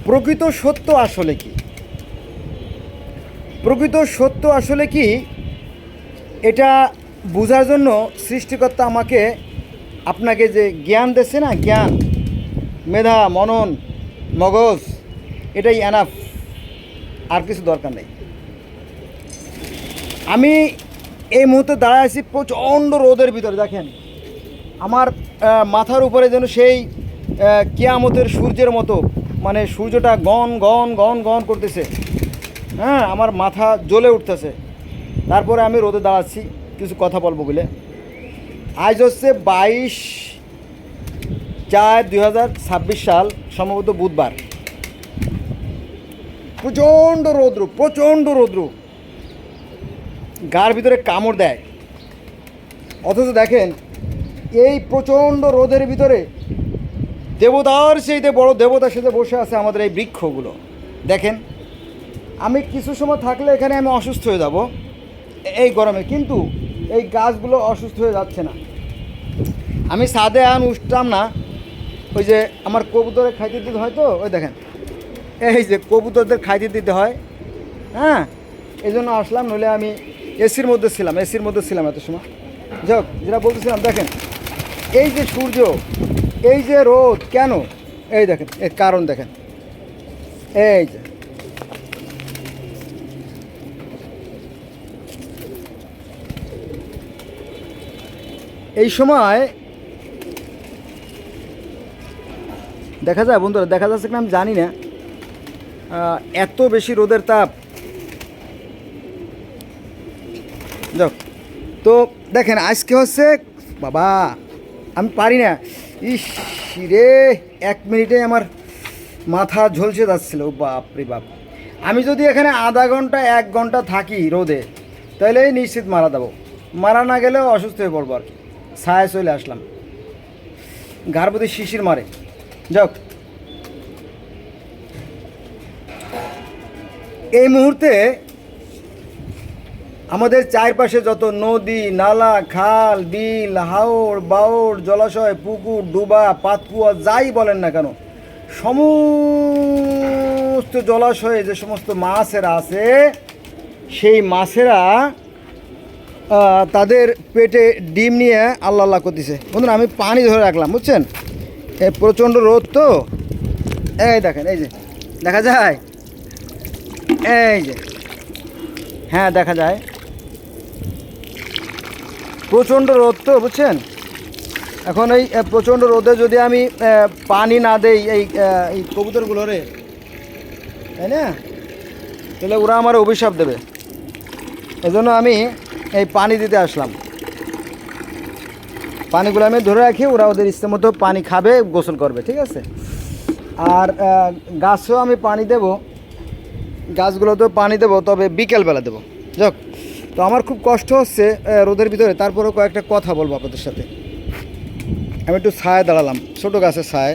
প্রকৃত সত্য আসলে কি? প্রকৃত সত্য আসলে কি এটা বোঝার জন্য সৃষ্টিকর্তা আমাকে আপনাকে যে জ্ঞান দিচ্ছে না, জ্ঞান, মেধা, মনন, মগজ, এটাই এনাফ, আর কিছু দরকার নেই। আমি এই মুহূর্তে দাঁড়ায় আছি প্রচণ্ড রোদের ভিতরে। দেখেন আমার মাথার উপরে যেন সেই কিয়ামতের সূর্যের মতো, মানে সূর্যটা গন গন গন গন করতেছে। হ্যাঁ, আমার মাথা জ্বলে উঠতেছে। তারপরে আমি রোদে দাঁড়াচ্ছি কিছু কথা বলবো বলে। আজ হচ্ছে 22/4/2026 সাল, সম্ভবত বুধবার। প্রচণ্ড রৌদ্র, প্রচণ্ড রৌদ্র, গার ভিতরে কামড় দেয়। অথচ দেখেন এই প্রচণ্ড রোদের ভিতরে দেবতার সেইতে বড় দেবতার সাথে বসে আছে আমাদের এই বৃক্ষগুলো। দেখেন আমি কিছু সময় থাকলে এখানে আমি অসুস্থ হয়ে যাব এই গরমে, কিন্তু এই গাছগুলো অসুস্থ হয়ে যাচ্ছে না। আমি ছাদে উঠতাম না, ওই যে আমার কবুতরের খাইতে দিতে হয়, তো ওই দেখেন এই যে কবুতরদের খাইতে দিতে হয়। হ্যাঁ, এই জন্য আসলাম, নইলে আমি এসির মধ্যে ছিলাম এত সময়। যাক, যেটা বলতেছিলাম, দেখেন এই যে সূর্য, এই যে রোদ, কেন? এই দেখেন এর কারণ দেখেন। এই যে এই সময় দেখা যায়, বন্ধুরা, দেখা যাচ্ছে কিনা আমি জানি না, এত বেশি রোদের তাপ। যাক, তো দেখেন আজকে হচ্ছে, বাবা আমি পারি না, ইস রে, 1 মিনিটে আমার মাথা ঝলসে যাচ্ছিল, বাপ রে বাপ। আমি যদি এখানে আধা ঘন্টা 1 ঘন্টা থাকি রোদে, তাহলে নিশ্চিত মারা দেবো। মারা না গেলেও অসুস্থ হয়ে পড়বো আর কি। ছায়া চলে আসলাম, ঘাড় প্রতি শিশির মারে। যাক, এই মুহূর্তে আমাদের চারপাশে যত নদী, নালা, খাল, বিল, হাওর, বাওড়, জলাশয়, পুকুর, ডুবা, পাতকুয়া, যাই বলেন না কেন, সমস্ত জলাশয়ে যে সমস্ত মাছেরা আছে, সেই মাছেরা তাদের পেটে ডিম নিয়ে আল্লাহ আল্লাহ করতেছে। বন্ধুরা, আমি পানি ধরে রাখলাম, বুঝছেন, এই প্রচণ্ড রোদ তো। এই দেখেন, এই যে দেখা যায়, এই যে, হ্যাঁ দেখা যায়, প্রচণ্ড রোদ তো, বুঝছেন। এখন এই প্রচণ্ড রোদে যদি আমি পানি না দেই এই কবুতরগুলোরে, তাই না, তাহলে ওরা আমার অভিশাপ দেবে। এজন্য আমি এই পানি দিতে আসলাম। পানিগুলো আমি ধরে রাখি, ওরা ওদের ইচ্ছে মতো পানি খাবে, গোসল করবে, ঠিক আছে। আর গাছেও আমি পানি দেব, গাছগুলোতেও পানি দেবো, তবে বিকেলবেলা দেবো। যাক, তো আমার খুব কষ্ট হচ্ছে রোদের ভিতরে, তারপরেও কয়েকটা কথা বলবো আপনাদের সাথে। আমি একটু ছায় দাঁড়ালাম, ছোটো গাছের ছায়।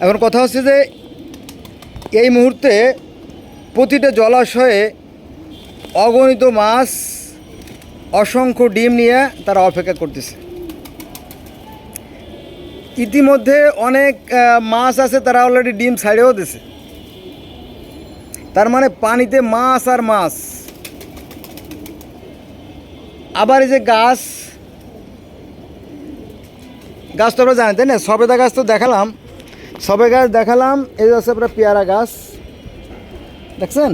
এখন কথা হচ্ছে যে এই মুহূর্তে প্রতিটা জলাশয়ে অগণিত মাছ, অসংখ্য ডিম নিয়ে তারা অপেক্ষা করতেছে। ইতিমধ্যে অনেক মাছ আছে, তারা অলরেডি ডিম ছাড়েও দিছে। তার মানে পানিতে মাছ আর মাছ। আবার এই যে গাছ তো আপনারা জানেন, তাই না, সবেদা গাছ তো দেখালাম, এই যে আছে আপনার পেয়ারা গাছ, দেখছেন,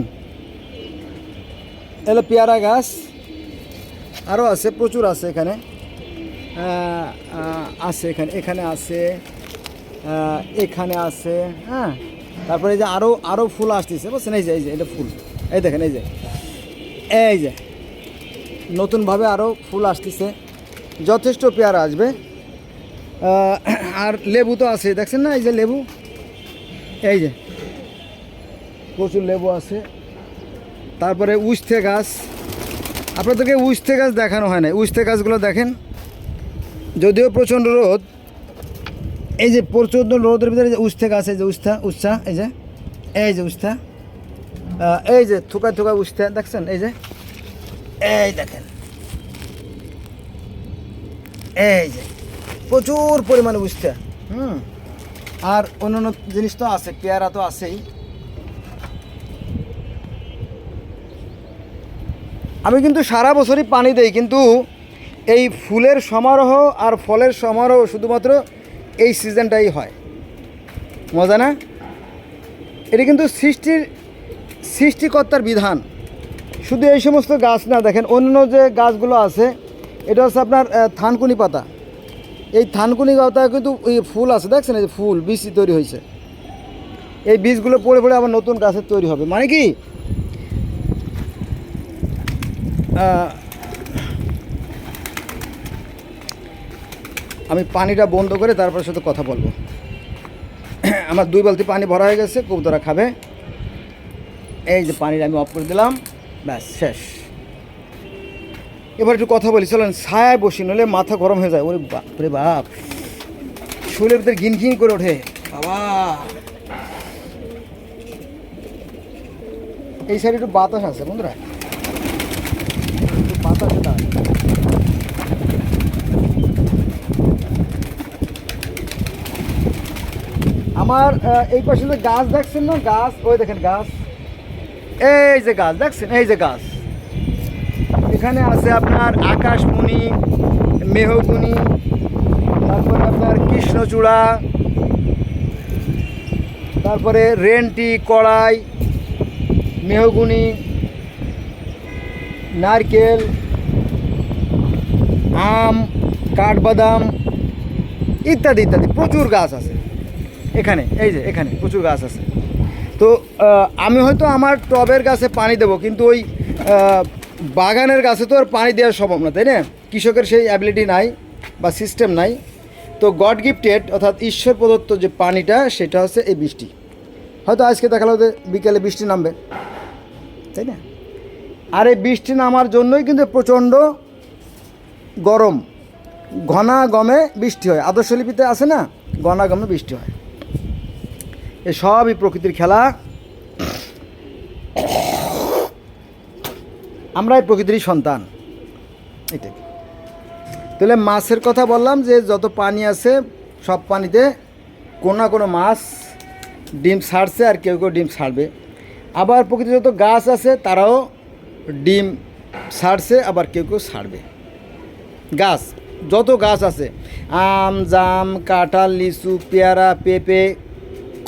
এলো পেয়ারা গাছ, আরও আছে, প্রচুর আছে এখানে, আছে এখানে আছে, এখানে আছে। হ্যাঁ, তারপরে এই যে আরও ফুল আসতেছে, বুঝছেন, এই যে এটা ফুল, এই দেখেন, এই যে নতুনভাবে আরও ফুল আসতেছে, যথেষ্ট পেয়ারা আসবে। আর লেবু তো আছে, দেখছেন না, এই যে লেবু, এই যে প্রচুর লেবু আছে। তারপরে উস্তে গাছ, আপনাদেরকে উস্তে গাছ দেখানো হয় না, উস্তে গাছগুলো দেখেন, যদিও প্রচণ্ড রোদ, এই যে প্রচণ্ড রোদের ভিতরে যে উস্তে গাছ, এই যে উস্তা, এই যে উস্তা, এই যে থোকা উস্তা, দেখছেন, এই দেখেন, এই যে প্রচুর পরিমাণে উস্তা। আর অন্যান্য জিনিস তো আছে, পেয়ারা তো আছেই। আমি কিন্তু সারা বছরই পানি দেই, কিন্তু এই ফুলের সমারোহ আর ফলের সমারোহ শুধুমাত্র এই সিজনটাই হয়। মজা না? এটা কিন্তু সৃষ্টিকর্তার বিধান। শুধু এই সমস্ত গাছ না, দেখেন অন্য যে গাছগুলো আছে, এটা হচ্ছে আপনার থানকুনি পাতা। এই থানকুনি পাতা কিন্তু ওই ফুল আছে, দেখছেন এই যে ফুল বীজ তৈরি হয়েছে। এই বীজগুলো পড়ে পড়ে আবার নতুন গাছের তৈরি হবে। মানে কি, আমি পানিটা বন্ধ করে তারপর সাথে কথা বলবো। আমার 2 বালতি পানি ভরা হয়ে গেছে, কবুতরা খাবে। এই যে পানিটা আমি অফ করে দিলাম, ব্যাস শেষ। এবার একটু কথা বলি, চলেন ছায়ায় বসি, নইলে মাথা গরম হয়ে যায়। ওরে বাপ রে বাপ, শরীরের ভিতরে ঘিন ঘিন করে ওঠে বাবা। এই সাইডে একটু বাতাস আছে বন্ধুরা, একটু বাতাস আছে। আমার এই পাশে যে গাছ দেখছেন না, গাছ ওই দেখেন গাছ, এই যে গাছ দেখছেন, এই যে গাছ, এখানে আছে আপনার আকাশমণি, মেহগুনি, তারপরে আপনার কৃষ্ণচূড়া, তারপরে রেন্টি, কড়াই, মেহগুনি, নারকেল, আম, কাঠবাদাম ইত্যাদি ইত্যাদি প্রচুর গাছ আছে এখানে। এই যে এখানে প্রচুর গাছ আছে। তো আমি হয়তো আমার টবের গাছে পানি দেবো, কিন্তু ওই বাগানের গাছে তো আর পানি দেওয়া সম্ভব না, তাই না? কৃষকের সেই অ্যাবিলিটি নাই বা সিস্টেম নাই। তো গড গিফটেড অর্থাৎ ঈশ্বর প্রদত্ত যে পানিটা, সেটা হচ্ছে এই বৃষ্টি। হয়তো আজকে দেখালো যে বিকেলে বৃষ্টি নামবে, তাই না? আর এই বৃষ্টি নামার জন্যই কিন্তু প্রচণ্ড গরম, ঘনা গমে বৃষ্টি হয়। আদর্শলিপিতে আছে না, ঘনা গমে বৃষ্টি হয়। এ সবই প্রকৃতির খেলা। আমরাই প্রকৃতিরই সন্তান, এটাই। তাহলে মাছের কথা বললাম যে যত পানি আছে সব পানিতে কোনো না কোনো মাছ ডিম ছাড়ছে, আর কেউ কেউ ডিম ছাড়বে। আবার প্রকৃতির যত গাছ আছে তারাও ডিম ছাড়ছে, আবার কেউ কেউ ছাড়বে। গাছ, যত গাছ আছে, আম, জাম, কাঁঠাল, লিচু, পেয়ারা, পেঁপে,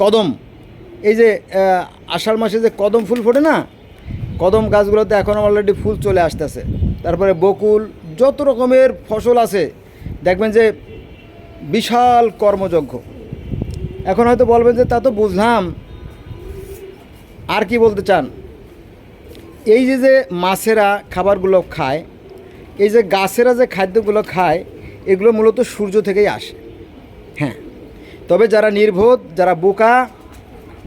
কদম, এই যে আষাঢ় মাসে যে কদম ফুল ফোটে না, কদম গাছগুলোতে এখন অলরেডি ফুল চলে আসতেছে। তারপরে বকুল, যত রকমের ফসল আছে দেখবেন যে বিশাল কর্মযজ্ঞ। এখন হয়তো বলবেন যে তা তো বুঝলাম, আর কি বলতে চান? এই যে যে মাছেরা খাবারগুলো খায়, এই যে গাছেরা যে খাদ্যগুলো খায়, এগুলো মূলত সূর্য থেকেই আসে। হ্যাঁ, তবে যারা নির্বোধ, যারা বোকা,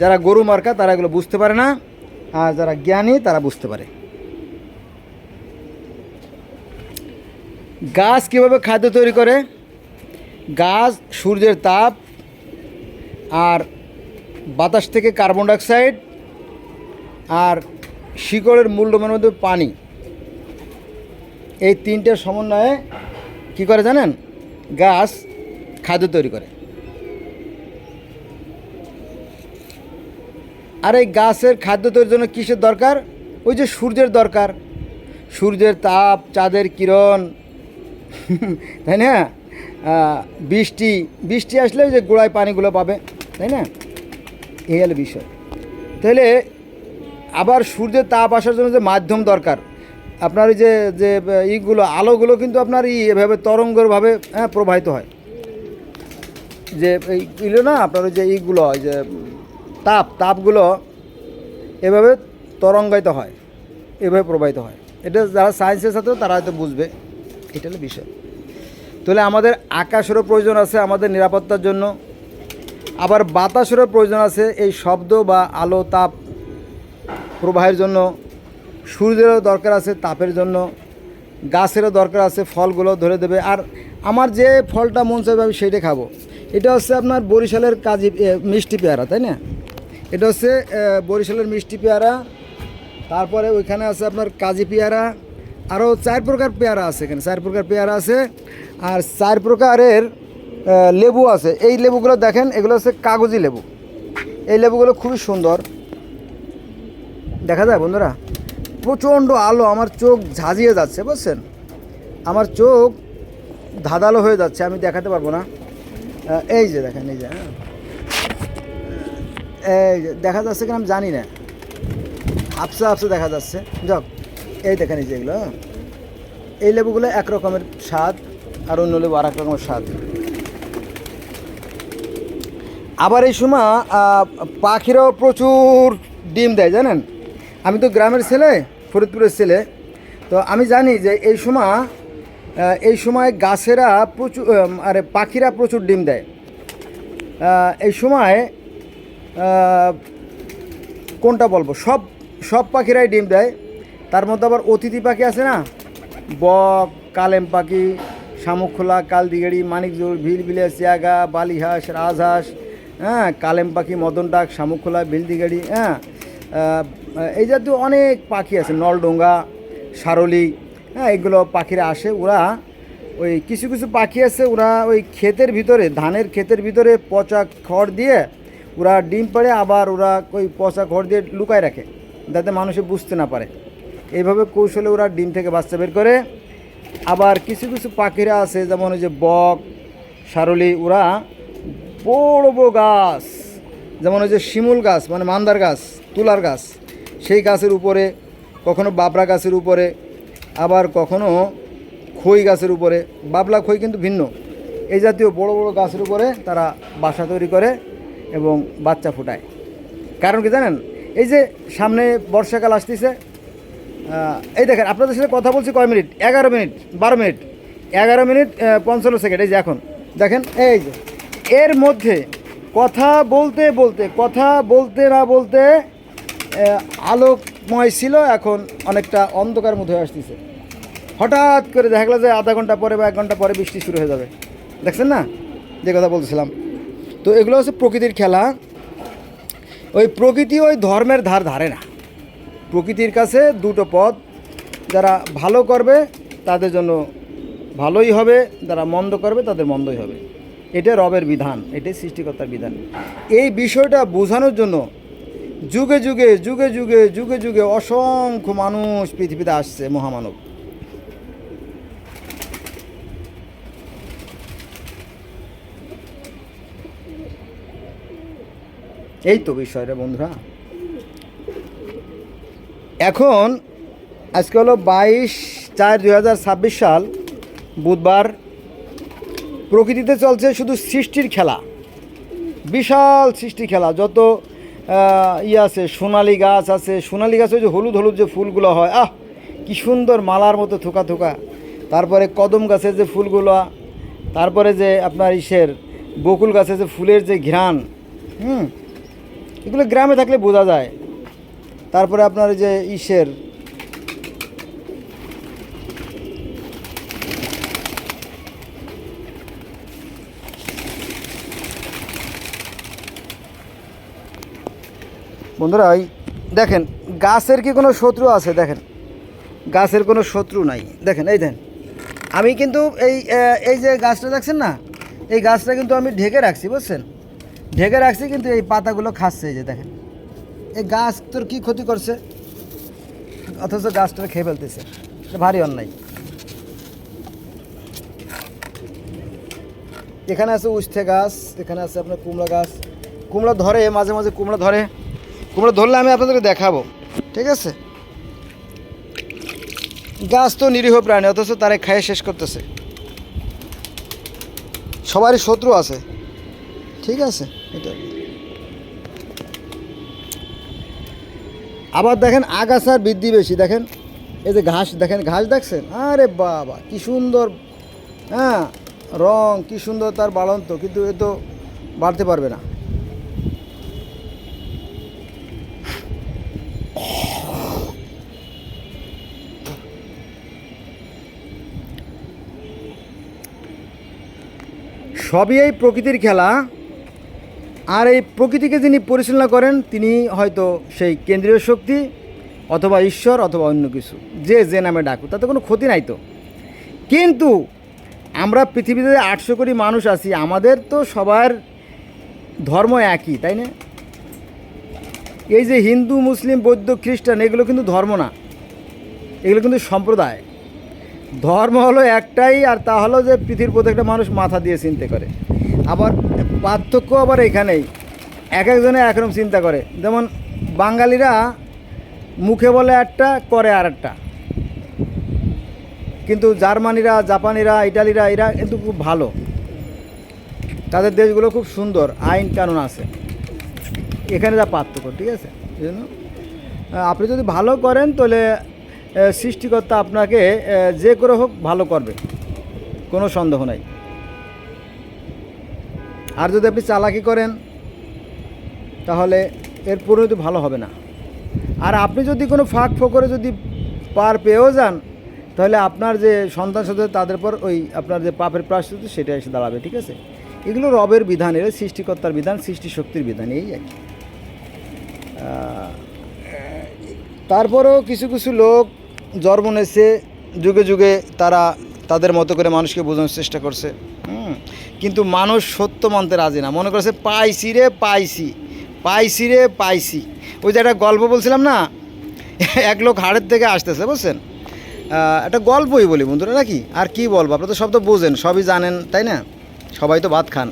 যারা গরু মার্কা, তারা এগুলো বুঝতে পারে না। আর যারা জ্ঞানী তারা বুঝতে পারে। গাছ কীভাবে খাদ্য তৈরি করে? গাছ সূর্যের তাপ আর বাতাস থেকে কার্বন ডাইঅক্সাইড আর শিকড়ের মূলডোমের মধ্যে পানি, এই তিনটের সমন্বয়ে কী করে জানেন? গাছ খাদ্য তৈরি করে। আর এই গাছের খাদ্য তৈরির জন্য কিসের দরকার? ওই যে সূর্যের দরকার, সূর্যের তাপ, চাঁদের কিরণ, তাই না? বৃষ্টি আসলে ওই যে গোড়ায় পানিগুলো পাবে, তাই না? এই হলো বিষয়। তাহলে আবার সূর্যের তাপ আসার জন্য যে মাধ্যম দরকার, আপনার ওই যে যে ইগুলো, আলোগুলো কিন্তু আপনার এভাবে তরঙ্গরভাবে প্রবাহিত হয়। যে এইগুলো না আপনার ওই যে ইগুলো, ওই যে তাপগুলো এভাবে তরঙ্গায়িত হয়, এভাবে প্রবাহিত হয়। এটা যারা সায়েন্সের সাথেও তারা হয়তো বুঝবে, এটা হলো বিষয়। তাহলে আমাদের আকাশেরও প্রয়োজন আছে আমাদের নিরাপত্তার জন্য, আবার বাতাসেরও প্রয়োজন আছে এই শব্দ বা আলো তাপ প্রবাহের জন্য, সূর্যেরও দরকার আছে তাপের জন্য, গাছেরও দরকার আছে ফলগুলো ধরে দেবে। আর আমার যে ফলটা মন চাইবে আমি সেইটা খাবো। এটা হচ্ছে আপনার বরিশালের মিষ্টি পেয়ারা, তাই না? এটা হচ্ছে বরিশালের মিষ্টি পেয়ারা। তারপরে ওইখানে আছে আপনার কাজি পেয়ারা, আরও 4 প্রকার পেয়ারা আছে এখানে, 4 প্রকার পেয়ারা আছে। আর 4 প্রকারের লেবু আছে। এই লেবুগুলো দেখেন, এগুলো হচ্ছে কাগজি লেবু। এই লেবুগুলো খুবই সুন্দর, দেখা যায় বন্ধুরা। প্রচণ্ড আলো, আমার চোখ ঝাঁঝিয়ে যাচ্ছে বুঝছেন, আমার চোখ ধাঁধালো হয়ে যাচ্ছে, আমি দেখাতে পারবো না। এই যে দেখেন, এই যে এই যে দেখা যাচ্ছে কিনা আমি জানি না, আপসা আপসা দেখা যাচ্ছে। যাক, এই দেখেন এই যে এগুলো, এই লেবুগুলো এক রকমের স্বাদ, আর অন্য লেবু আর এক রকমের স্বাদ। আবার এই সময় পাখিরাও প্রচুর ডিম দেয় জানেন। আমি তো গ্রামের ছেলে, ফরিদপুরের ছেলে, তো আমি জানি যে এই সময় গাছেরা প্রচুর পাখিরা প্রচুর ডিম দেয়। এই সময় কোনটা বলবো, সব পাখিরাই ডিম দেয়। তার মধ্যে আবার অতিথি পাখি আছে না, বক, কালেম পাখি, শামুকখোলা, কালদিগেড়ি, মানিকজোড়, ভিলবিলে, চিয়াগা, বালিহাঁস, রাজহাঁস, হ্যাঁ, কালেম পাখি, মদন ডাক, শামুকখোলা, ভিলদিগেড়ি, হ্যাঁ, এই জাতীয় অনেক পাখি আছে, নলডোঙ্গা, সারলি, হ্যাঁ, এগুলো পাখিরা আসে। ওরা ওই কিছু কিছু পাখি আছে, ওরা ওই ক্ষেতের ভিতরে, ধানের ক্ষেতের ভিতরে পচা খড় দিয়ে ওরা ডিম পাড়ে, আবার ওরা ওই পচা খড় দিয়ে লুকায় রাখে যাতে মানুষে বুঝতে না পারে। এইভাবে কৌশলে ওরা ডিম থেকে বাচ্চা বের করে। আবার কিছু কিছু পাখিরা আছে, যেমন ওই যে বক, সারলি, ওরা বড় বড় গাছ, যেমন ওই যে শিমুল গাছ মানে মান্দার গাছ, তুলার গাছ, সেই গাছের উপরে, কখনো বাবরা গাছের উপরে, আবার কখনো খই গাছের উপরে। বাবলা খই কিন্তু ভিন্ন। এই জাতীয় বড় বড় গাছের উপরে তারা বাসা তৈরি করে এবং বাচ্চা ফোটায়। কারণ কি জানেন, এই যে সামনে বর্ষাকাল আসতেছে, এই দেখেন আপনাদের সাথে কথা বলছি কয় minute, 11 minute 12 minute 11 minute 55 second. এই যে এখন দেখেন, এই যে এর মধ্যে কথা বলতে না বলতে আলোকময় ছিল, এখন অনেকটা অন্ধকার মধ্যে হয়ে আসতেছে। হঠাৎ করে দেখা গেল যে আধা ঘন্টা পরে বা 1 ঘন্টা পরে বৃষ্টি শুরু হয়ে যাবে। দেখছেন না যে কথা বলছিলাম। তো এগুলো হচ্ছে প্রকৃতির খেলা। ওই প্রকৃতি ওই ধর্মের ধারে না। প্রকৃতির কাছে দুটো পথ, যারা ভালো করবে তাদের জন্য ভালোই হবে, যারা মন্দ করবে তাদের মন্দই হবে। এটা রবের বিধান, এটাই সৃষ্টিকর্তার বিধান। এই বিষয়টা বোঝানোর জন্য যুগে যুগে যুগে যুগে যুগে যুগে অসংখ্য মানুষ পৃথিবীতে আসছে, মহামানব। এই তো বিষয়টা বন্ধুরা। এখন আজকে হলো 22/4/2026 সাল, বুধবার। প্রকৃতিতে চলছে শুধু সৃষ্টির খেলা, বিশাল সৃষ্টি খেলা। যত আছে, সোনালি গাছ আছে, সোনালি গাছ ওই যে হলুদ হলুদ যে ফুলগুলো হয়, কি সুন্দর মালার মতো থোকা থোকা। তারপরে কদম গাছের যে ফুলগুলো, তারপরে যে আপনার বকুল গাছের যে ফুলের যে ঘ্রাণ, এগুলো গ্রামে থাকলে বোঝা যায়। তারপরে আপনার যে বন্ধুরা, ওই দেখেন গাছের কি কোনো শত্রু আছে? দেখেন গাছের কোনো শত্রু নাই। দেখেন এই দেখেন, আমি কিন্তু এই যে গাছটা দেখছেন না, এই গাছটা কিন্তু আমি ঢেকে রাখছি বুঝছেন, ঢেকে রাখছি, কিন্তু এই পাতাগুলো খাচ্ছে। এই যে দেখেন, এই গাছ তোর কী ক্ষতি করছে, অথচ গাছটা খেয়ে ফেলতেছে। ভারী অন্যায়। এখানে আছে উস্তে গাছ, এখানে আছে আপনার কুমড়া গাছ। কুমড়া ধরে, মাঝে মাঝে কুমড়া ধরে। কুমড়া ধরলে আমি আপনাদেরকে দেখাবো, ঠিক আছে। গাছ তো নিরীহ প্রাণী, অথচ তারা খাইয়ে শেষ করতেছে। সবারই শত্রু আছে, ঠিক আছে। এটা আবার দেখেন আগাছার বৃদ্ধি বেশি। দেখেন এই যে ঘাস, দেখেন ঘাস দেখছেন, আরে বাবা কি সুন্দর, হ্যাঁ, রং কি সুন্দর তার বাড়ন্ত, কিন্তু এ তো বাড়তে পারবে না। সবই এই প্রকৃতির খেলা। আর এই প্রকৃতিকে যিনি পরিচালনা করেন তিনি হয়তো সেই কেন্দ্রীয় শক্তি, অথবা ঈশ্বর, অথবা অন্য কিছু, যে নামে ডাকুক, তাতে কোনো ক্ষতি নাই তো। কিন্তু আমরা পৃথিবীতে 800 কোটি মানুষ আছি, আমাদের তো সবার ধর্ম একই, তাই না? এই যে হিন্দু, মুসলিম, বৌদ্ধ, খ্রিস্টান, এগুলো কিন্তু ধর্ম না, এগুলো কিন্তু সম্প্রদায়। ধর্ম হলো একটাই, আর তা হলো যে পৃথিবীর প্রত্যেকটা মানুষ মাথা দিয়ে চিন্তা করে। আবার পার্থক্য আবার এখানেই, এক একজনে একরকম চিন্তা করে। যেমন বাঙালিরা মুখে বলে একটা, করে আর একটা, কিন্তু জার্মানিরা, জাপানিরা, ইটালিরা এরা কিন্তু খুব ভালো, তাদের দেশগুলো খুব সুন্দর, আইন কানুন আছে। এখানে যা পার্থক্য, ঠিক আছে? এই জন্য আপনি যদি ভালো করেন তাহলে সৃষ্টিকর্তা আপনাকে যে করে হোক ভালো করবে, কোনো সন্দেহ নাই। আর যদি আপনি চালাকি করেন তাহলে এর পরিণতি ভালো হবে না। আর আপনি যদি কোনো ফাঁক ফোকরে যদি পার পেয়েও যান, তাহলে আপনার যে সন্তান সাথে তাদের পর ওই আপনার যে পাপের প্রায়শ্চিত্ত সেটা এসে দাঁড়াবে, ঠিক আছে? এগুলো রবের বিধান, এর সৃষ্টিকর্তার বিধান, সৃষ্টি শক্তির বিধান, এই আর কি। তারপরেও কিছু কিছু লোক জন্ম নিয়েছে যুগে যুগে, তারা তাদের মতো করে মানুষকে বোঝানোর চেষ্টা করছে, কিন্তু মানুষ সত্য মানতে রাজি না। মনে করছে পাইছি রে পাইছি, পাইছি রে পাইছি। ওই যে একটা গল্প বলছিলাম না, এক লোক হাড়ের থেকে আসতেছে, বুঝছেন? একটা গল্পই বলি বন্ধুরা, নাকি আর কি বলবো, আপনারা তো সব তো বোঝেন, সবই জানেন, তাই না? সবাই তো ভাত খান।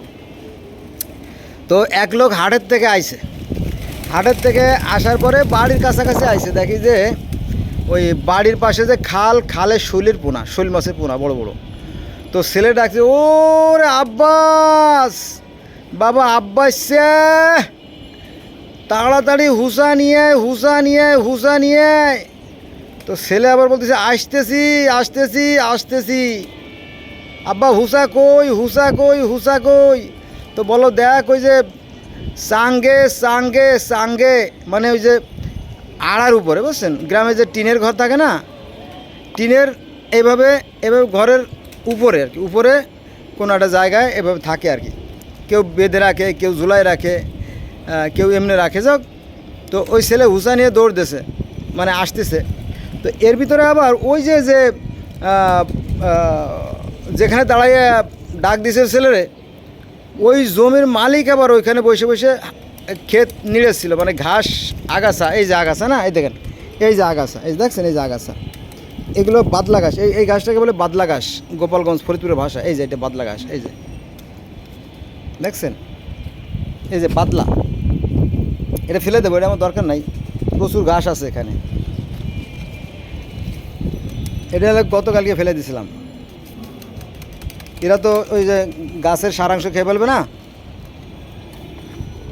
তো এক লোক হাটের থেকে আইছে, হাটের থেকে আসার পরে বাড়ির কাছাকাছি আইছে, দেখি যে ওই বাড়ির পাশে যে খালে শৈলের পোনা, শৈল মাছের পোনা বড় বড়। তো ছেলে ডাকছে, ও রে আব্বাস, বাবা আব্বাস, তাড়াতাড়ি হুসা নিয়ে হুসা নিয়ে হুসা নিয়ে। তো ছেলে আবার বলতেছে, আসতেছি আসতেছি আসতেছি। আব্বা হুসা কই, হুসা কই, হুসা কই? তো বলো, দেখ ওই যে সাঙ্গে সাঙ্গে সাঙ্গে, মানে ওই যে আড়ার উপরে, বুঝছেন? গ্রামে যে টিনের ঘর থাকে না, টিনের এইভাবে এভাবে ঘরের উপরে আর কি, উপরে কোনো একটা জায়গায় এভাবে থাকে আর কি। কেউ বেঁধে রাখে, কেউ ঝুলাই রাখে, কেউ এমনি রাখে, যাক। তো ওই ছেলে হুসা নিয়ে দৌড় দিছে, মানে আসতেছে। তো এর ভিতরে আবার ওই যে যে যেখানে দাঁড়াইয়ে ডাক দিছে ছেলেরে, ওই জমির মালিক আবার ওইখানে বসে বসে ক্ষেত নিড়েছিল, মানে ঘাস আগাছা, এই যে আগাছা না, এই দেখেন, এই যে আগাছা, এই দেখছেন, এই যে আগাছা, এগুলো বাদলা ঘাস। এই ঘাসটাকে বলে বাদলা ঘাস, গোপালগঞ্জ ফরিদপুরের ভাষা। এই যে এটা বাদলা ঘাস, এই যে দেখছেন, এই যে বাদলা, এটা ফেলে দেবো, এটা আমার দরকার নাই, প্রচুর ঘাস আছে এখানে। এটা গতকালকে ফেলে দিয়েছিলাম। এরা তো ওই যে গাছের সারাংশ খেয়ে ফেলবে না,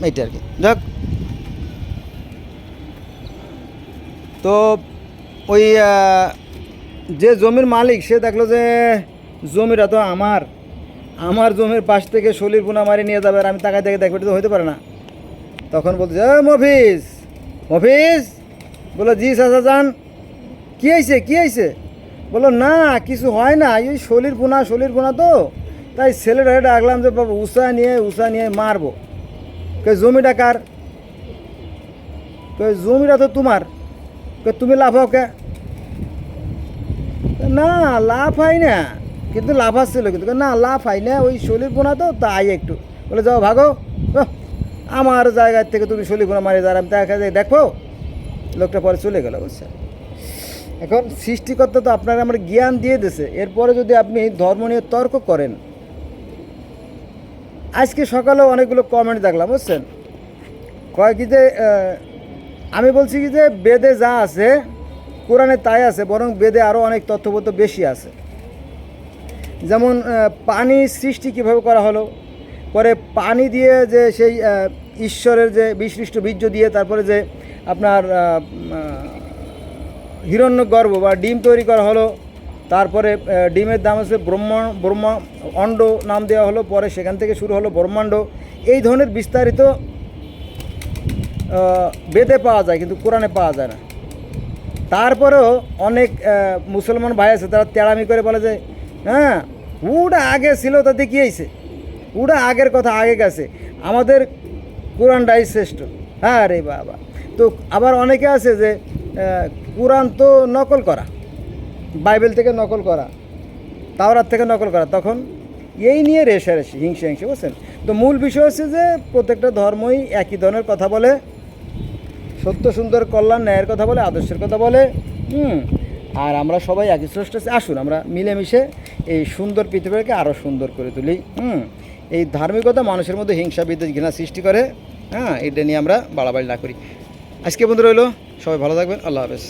এইটা আর কি। যাক, তো ওই যে জমির মালিক সে দেখলো যে জমিটা তো আমার জমির পাশ থেকে শলির পোনা মারি নিয়ে যাবে, আর আমি তাকায় দেখে দেখবে, এটা তো হতে পারে না। তখন বলছে, মফিজ মফিজ, বলো জি চাচা যান, কী হয়েছে কী হয়েছে? বলো, না কিছু হয় না, এই শলির পোনা তো, তাই ছেলেটা ডাকলাম যে বাবা উষা নিয়ে মারবো। জমিটা কার? জমিটা তো তোমার। তুমি লাফাও কে? না লাভ হয় না, কিন্তু লাভ আসছিল, কিন্তু না লাভ হয় না, ওই শলির পোনা তো তাই একটু। বলে যাও ভাগো, আমার জায়গার থেকে তুমি শলির পোনা মারি যার, আমি দেখা যায় দেখো। লোকটা পরে চলে গেল, বুঝছেন? এখন সৃষ্টিকর্তা তো আপনার আমার জ্ঞান দিয়ে দিয়েছে, এরপরে যদি আপনি ধর্ম নিয়ে তর্ক করেন। আজকে সকালেও অনেকগুলো কমেন্ট দেখলাম, বুঝছেন? কয় কি যে আমি বলছি কি যে বেদে যা আছে কোরআনে তাই আছে, বরং বেদে আরও অনেক তথ্যপত্র বেশি আছে। যেমন পানি সৃষ্টি কীভাবে করা হলো, পরে পানি দিয়ে যে সেই ঈশ্বরের যে বিসৃষ্ট বীর্য দিয়ে তারপরে যে আপনার হিরণ্যগর্ভ বা ডিম তৈরি করা হলো, তারপরে ডিমের দাম হচ্ছে অণ্ড নাম দেওয়া হলো, পরে সেখান থেকে শুরু হলো ব্রহ্মাণ্ড। এই ধরনের বিস্তারিত বেদে পাওয়া যায়, কিন্তু কোরআনে পাওয়া যায় না। তারপরেও অনেক মুসলমান ভাই আছে, তারা তেড়ামি করে বলে যে হ্যাঁ ওটা আগে ছিল, তাতে কী হয়েছে, ওটা আগের কথা আগে গেছে, আমাদের কোরআনটাই শ্রেষ্ঠ। হ্যাঁ রে বাবা। তো আবার অনেকে আছে যে কোরআন তো নকল করা, বাইবেল থেকে নকল করা, তাওরাত থেকে নকল করা, তখন এই নিয়ে রেষারেষি, হিংসে বুঝছেন। তো মূল বিষয় হচ্ছে যে প্রত্যেকটা ধর্মই একই ধরনের কথা বলে, সত্য সুন্দর কল্যাণ ন্যায়ের কথা বলে, আদর্শের কথা বলে। আর আমরা সবাই একই স্রষ্টা, আসুন আমরা মিলেমিশে এই সুন্দর পৃথিবীকে আরও সুন্দর করে তুলি। এই ধার্মিকতা মানুষের মধ্যে হিংসা বিদ্বেষ ঘৃণা সৃষ্টি করে, এটা নিয়ে আমরা বাড়াবাড়ি না করি। আজকে বন্ধু রইল, সবাই ভালো থাকবেন, আল্লাহ হাফেজ।